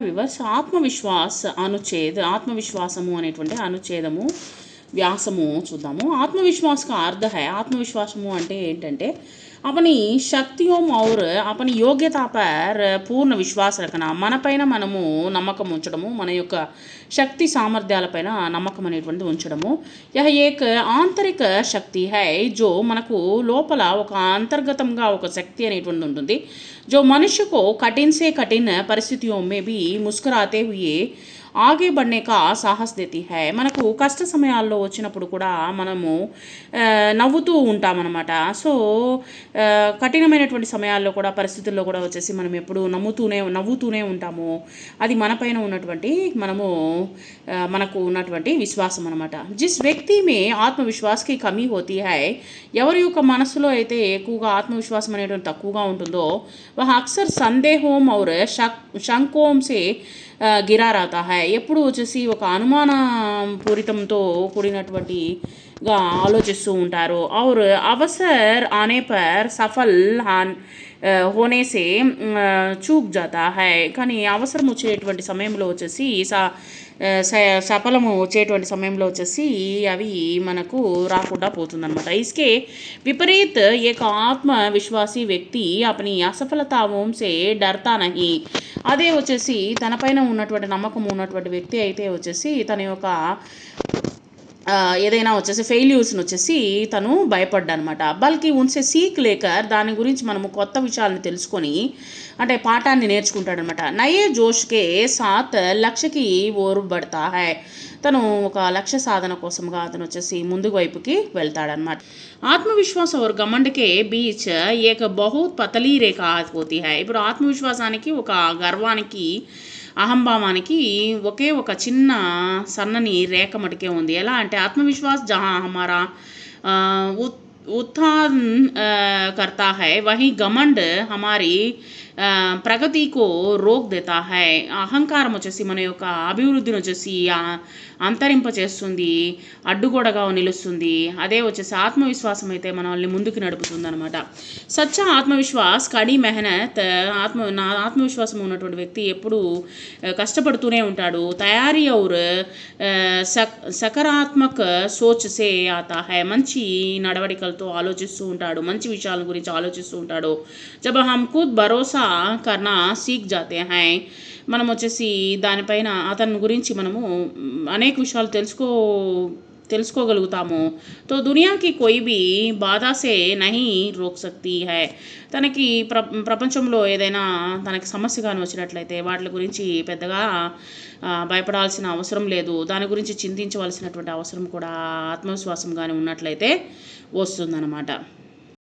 Viewers ఆత్మవిశ్వాస్ అనుచ్ఛేద్ ఆత్మవిశ్వాసము అనేటువంటి అనుచ్ఛేదము వ్యాసము చూద్దాము. ఆత్మవిశ్వాస్ का अर्थ है ఆత్మవిశ్వాసము అంటే ఏంటంటే अपनी शक्तियों और अपनी योग्यता पर పూర్ణ విశ్వాస రకన మనపైన మనము నమ్మకం ఉంచడము, మన యొక్క శక్తి సామర్థ్యాలపైన నమ్మకం అనేటువంటిది ఉంచడము. యహ ఏక్ ఆంతరిక శక్తి హై జో మనకు లోపల ఒక అంతర్గతంగా ఒక శక్తి అనేటువంటిది ఉంటుంది. जो मनुष्य को कठिन से कठिन परिस्थितियों में भी मुस्कुराते हुए ఆగే బడ్నేకా సాహస్ దేతి హై. మనకు కష్ట సమయాల్లో వచ్చినప్పుడు కూడా మనము నవ్వుతూ ఉంటామన్నమాట. సో కఠినమైనటువంటి సమయాల్లో కూడా పరిస్థితుల్లో కూడా వచ్చేసి మనం ఎప్పుడు నవ్వుతూనే ఉంటాము. అది మనపైన ఉన్నటువంటి మనకు ఉన్నటువంటి విశ్వాసం అనమాట. జిస్ వ్యక్తి మే ఆత్మవిశ్వాసకి కమీ హోతీ హై, ఎవరి యొక్క మనసులో అయితే ఎక్కువగా ఆత్మవిశ్వాసం అనేటువంటి తక్కువగా ఉంటుందో వహ అక్సర్ సందేహం ఔర్ శంకోం సే గిరా రాతా హై. ఎప్పుడు వచ్చేసి ఒక అనుమానపూరితంతో కూడినటువంటిగా ఆలోచిస్తూ ఉంటారు. ఔర్ అవసర్ ఆనే పర్ సఫల్ హోనే సే చూక్ జాతా హై. కానీ అవసరం వచ్చేటువంటి సమయంలో వచ్చేసి సఫలము వచ్చేటువంటి సమయంలో వచ్చేసి అవి మనకు రాకుండా పోతుందన్నమాట. ఇస్కే విపరీత్ ఏక ఆత్మవిశ్వాసీ వ్యక్తి अपनी असफलताओं से डरता नहीं. అదే వచ్చేసి తనపైన ఉన్నటువంటి నమ్మకం ఉన్నటువంటి వ్యక్తి అయితే వచ్చేసి తన యొక్క ఏదైనా వచ్చేసి ఫెయిల్యూర్స్ని వచ్చేసి తను భయపడ్డానమాట. బల్కి ఉన్సే సీక్ లేకర్ దాని గురించి మనము కొత్త విషయాలను తెలుసుకొని అంటే పాఠాన్ని నేర్చుకుంటాడనమాట. నయే జోష్కే సాత్ లక్ష్యకి ఓర్బడతా హై. తను ఒక లక్ష్య సాధన కోసంగా అతను వచ్చేసి ముందు వైపుకి వెళ్తాడనమాట. ఆత్మవిశ్వాస और घमंड के बीच एक बहुत पतली రేఖ होती है. ఇప్పుడు ఆత్మవిశ్వాసానికి ఒక గర్వానికి అహంభావానికి ఒకే ఒక చిన్న సన్నని రేఖ మటుకే ఉంది. ఎలా అంటే ఆత్మవిశ్వాస్ జహా హమారా उत्थान करता है वही घमंड हमारी ప్రగతి కో రోక్ దేతా హై. అహంకారం వచ్చేసి మన యొక్క అభివృద్ధిని వచ్చేసి అంతరింపచేస్తుంది, అడ్డుగోడగా నిలుస్తుంది. అదే వచ్చేసి ఆత్మవిశ్వాసం అయితే మనల్ని ముందుకు నడుపుతుంది అనమాట. సచ్చా ఆత్మవిశ్వాస్ కడి మెహనత్ ఆత్మవిశ్వాసం ఉన్నటువంటి వ్యక్తి ఎప్పుడు కష్టపడుతూనే ఉంటాడు. తయారీ ఔర్ సకారాత్మక సోచ్ సే ఆతా హై. మంచి నడవడికలతో ఆలోచిస్తూ ఉంటాడు, మంచి విషయాల గురించి ఆలోచిస్తూ ఉంటాడు. జబ్ హమ్ ఖుద్ భరోసా కర్నా సీక్ జాతే హై. మనం వచ్చేసి దానిపైన అతని గురించి మనము అనేక విషయాలు తెలుసుకోగలుగుతాము. తో దునియాకి కోయి బి బాధా సే నహీ రోక్ సక్తి హై. తనకి ప్రపంచంలో ఏదైనా తనకి సమస్యగాను వచ్చినట్లయితే వాటి గురించి పెద్దగా భయపడాల్సిన అవసరం లేదు. దాని గురించి చింతించవలసినటువంటి అవసరం కూడా ఆత్మవిశ్వాసం కానీ ఉన్నట్లయితే వస్తుందన్నమాట.